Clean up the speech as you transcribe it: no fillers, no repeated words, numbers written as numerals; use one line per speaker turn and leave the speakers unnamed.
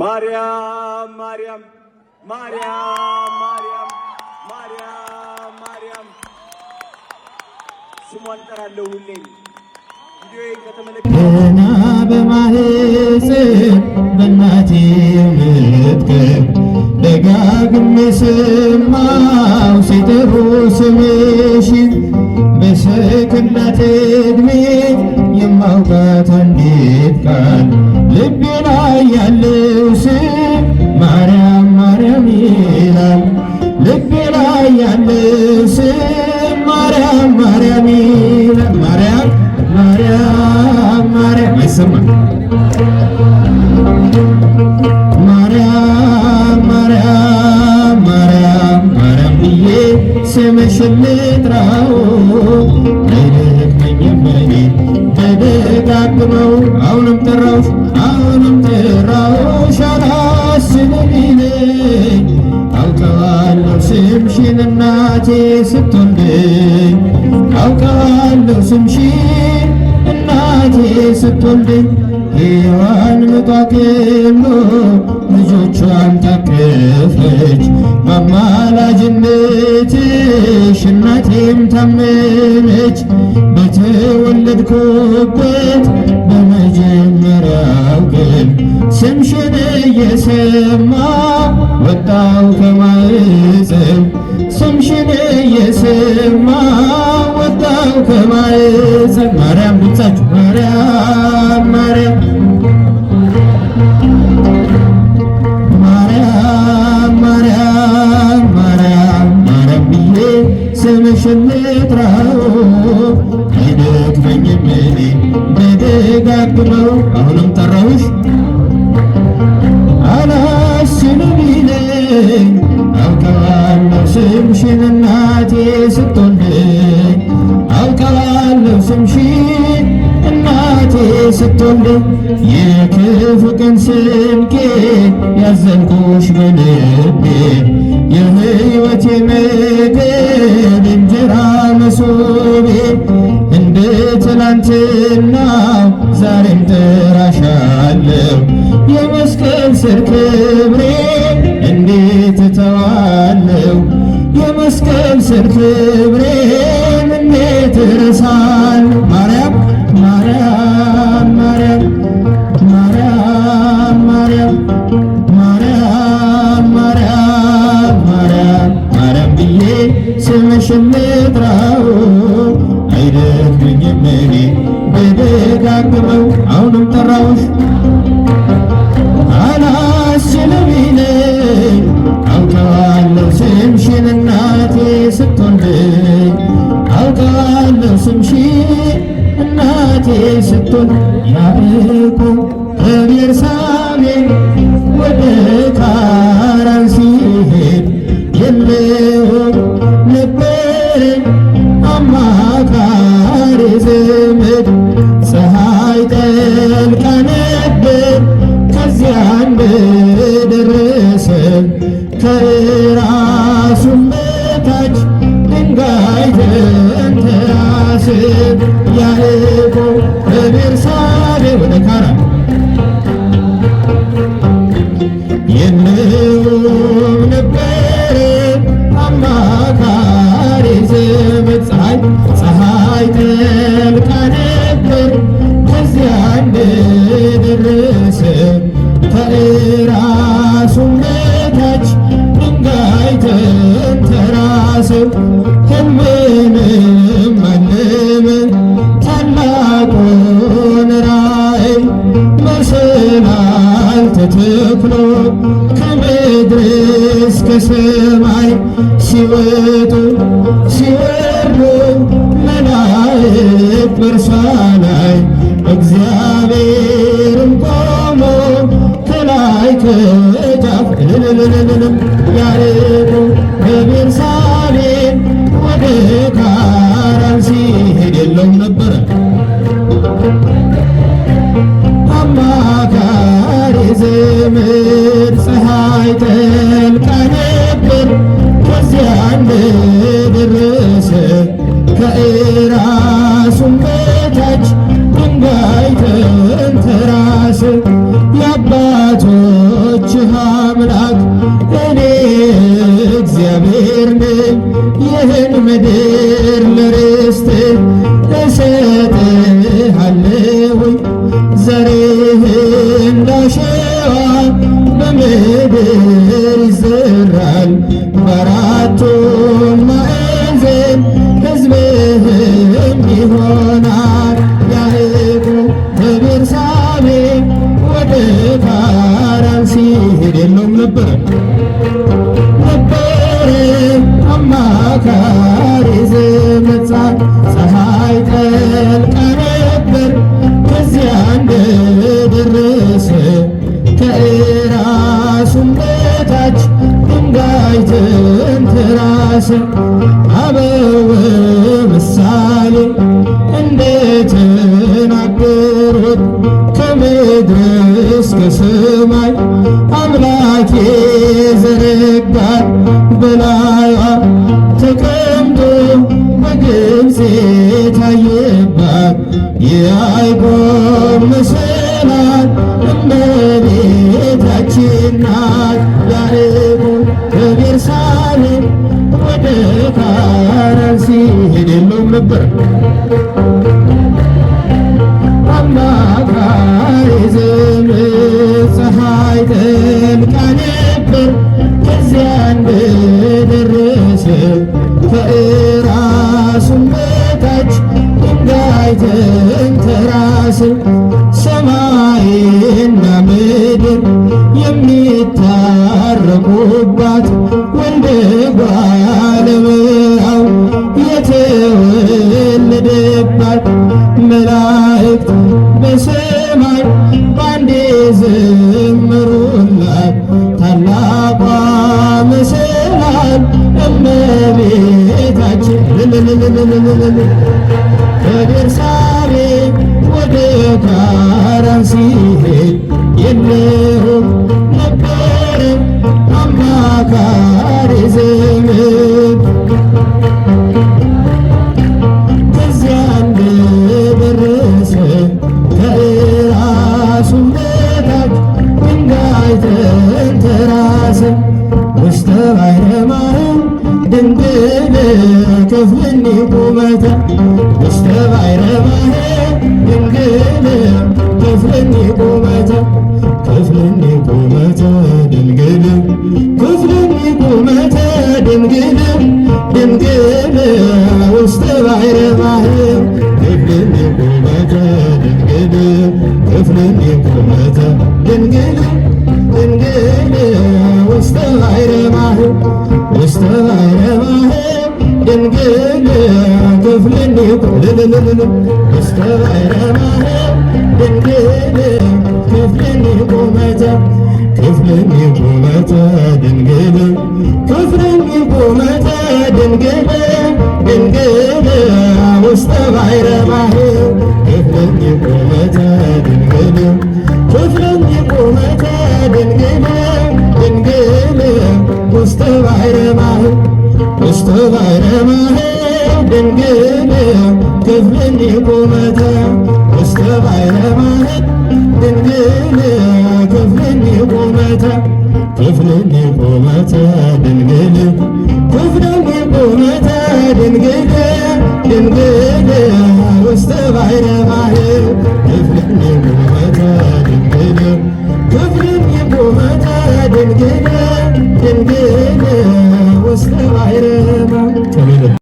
ማርያም ማርያም ማርያም ማርያም ማርያም ማርያም ስሟን ጠራለሁ ሁሌም ቪዲዮዬን ከተመለከተ
ገና በማህፀን በእናቴ ምጥቅም ደጋግሜ ሰማሁ ሲጠሩ ስምሽን በሰከንዳት ዕድሜ የማውቃት አንዲት ቃል ልቤ ላይ ያለው ስም ማርያም ማርያም ይላል። ልቤ ላይ ያለው ስም ማርያም ማርያም ይላል። ማርያም ማርያም ማርያም አይሰማም። ማርያም ማርያም ማርያም ማርያም ብዬ ስምሽን ልጥራው አይደክመኝም እኔ ተደጋግመው አሁንም ጠራሁሽ አላስብም ይለኝ አውቀዋለሁ ስምሽን እናቴ ስትወልደኝ አውቀዋለሁ ስምሽን እናቴ ስትወልደኝ ሔዋን ምጧ ገሎ ልጆቿን ታቀፈች በአማላጅነትሽ እናቴም ታመነች በተወለድኩበት በመጀመሪያው ቀን ስምሽን እየሰማሁ ወጣሁ ከማኅፀን ስምሽን እየሰማሁ ወጣሁ ከማኅፀን ማርያም ድምፃችሁ ማርያም ማርያም ማርያም ማርያም ማርያም ማርያም ብዬ ስምሽን ልጥራው አይደክመኝም እኔ ብደጋግመው አሁንም ጠራሁሽ አላስብም ይለኝ አውቀዋለሁ ስምሽን እናቴ ስትወልደኝ አውቀዋለሁ ስምሽን እናቴ ስትወልደኝ የክፉ ቀን ስንቄ ያዘልኩሽ በልቤ የሕይወቴ ምግብ እንጀራ መሶቤ እንደ ትላንትናው ዛሬም ጠራሻለሁ የመስቀል ስር ክብሬ እንዴት እተዋለሁ የመስቀል ስር ክብሬን እንዴት እረሳለሁ ማርያም ማርያም ማርያም ማርያም ማርያም ማርያም ማርያም ማርያም ማርያም ብዬ ስምሽን ልጥራው አይደክመኝም እኔ ብደጋግመው አሁንም ጠራሁሽ አላስችልም ይለኝ አውቀዋለሁ ስምሽን እናቴ ስትወልደኝ አውቀዋለሁ ስምሽን እናቴ ስትወልድ ያዕቆብ ከቤርሳቤህ ወደ ካራን ሲሄድ የለውም ነበር አማካሪ ዘመድ ፀሐይ ጠልቃ ነበር ከዚያ እንደደረሰ ከራሱም በታች ድንጋይ ተንተራሰ ያዕቆብ ከቤርሳቤህ ወደ ካራን የለውም ነበር አማካሪ ዘመድ ፀሐይ ጠልቃ ነበር ከዚያ እንደደረሰ ከራሱም በታች ድንጋይ ተንተራሰ ሕልምንም አለመ ታላቁን ራእይ መሰላል ተተክሎ ከምድር እስከ ሰማይ ሲወጡ ሲወርዱ መላእክት በእርሷ ላይ እግዚአብሔርም ቆሞ ከላይ ከጫፍ ያዕቆብ ከቤርሳቤህ ወደ ካራን ሲሄድ የለውም ነበረ አማካሪ ዘመድ ፀሐይ ጠልቃ ነበር ከዚያ እንደደረሰ ከራሱም በታች ድንጋይ ተንተራሰ የአባቶች የልጆችህ አምላክ እኔ እግዚአብሔር ነኝ። ይህን ምድር ለርስት እሰጥሃለሁኝ። ዘርህ እንዳሸዋ በምድር ይዘራል። በአራቱም ማዕዘን ሕዝብህም ይሆናል። ያዕቆብ ከቤርሳቤ ወደ ካራን ሲሄድ የለውም ነበረ አማካሪ ዘመጻ ፀሐይ ጠልቃ ነበር ከዚያ እንደደረሰ ከራሱም በታች ድንጋይ ተንተራሰ። አበው ምሳሌ እንደተናገሩት ከምድር እስከ ሰማይ አምላክ የዘረጋት በላይዋ ተቀምጦ በግልጽ የታየባት የያዕቆብ መሰላል እመቤታችን ናት። ያዕቆብ ከቤርሳቤህ ወደ ካራን ሲሄድ የለውም ነበር አማካሪ ዘመድ። ፀሐይ ጠልቃ ነበር ከዚያ እንደደረሰ ከራሱም በታች ድንጋይ ተንተራሰ። ሰማይና ምድር የሚታረቁባት ወልደ እጓለ እመሕያው የተወለደባት መላእክት በሰማይ ባንዴ ዘመሩላት። ታላቋ መሰላል እመቤታችን ከቤርሳቤህ ወደ ካራን ሲሄድ የለውም ነበረ አማካሪ ዘመድ። ከዚያ እንደደረሰ ከራሱም በታች ድንጋይ ተንተራሰ። ውስተ ባሕረ ማርያም ድንግል ክፍልኒ ቁመተ ውስተ ባሕረ ማርያም ድንግል ክፍልኒ ቁመተ ክፍልኒ ቁመተ ድንግል ክፍልኒ ቁመተ ድንግል ድንግል ውስተ ባሕረ ማርያም ክፍልኒ ቁመተ ድንግል ክፍልኒ ቁመተ ድንግል ድንግል ውስተ ባሕረ ማርያም ውስተ ባሕረ ማርያም ድንግል ክፍልኒ ውስተ ባሕረ ማርያም ድንግል ክፍልኒ ቁመተ ክፍልኒ ቁመተ ድንግል ክፍልኒ ቁመተ ድንግል ድንግል ውስተ ባሕረ ማርያም ክፍልኒ ቁመተ ድንግል ክፍልኒ ቁመተ ድንግል ድንግል ውስተ ባሕረ ማርያም ውስተ ባሕረ ማርያም ድንግል ክፍልኒ ቁመተ ውስተ ባሕረ ማርያም ድንግል ክፍልኒ ቁመተ ክፍልኒ ቁመተ ድንግል ክፍልኒ ቁመተ ድንግል ድንግል ውስተ ባሕረ ማርያም ክፍልኒ ቁመተ ድንግል ክፍልኒ ቁመተ ድንግል ድንግል ውስተ ባሕረ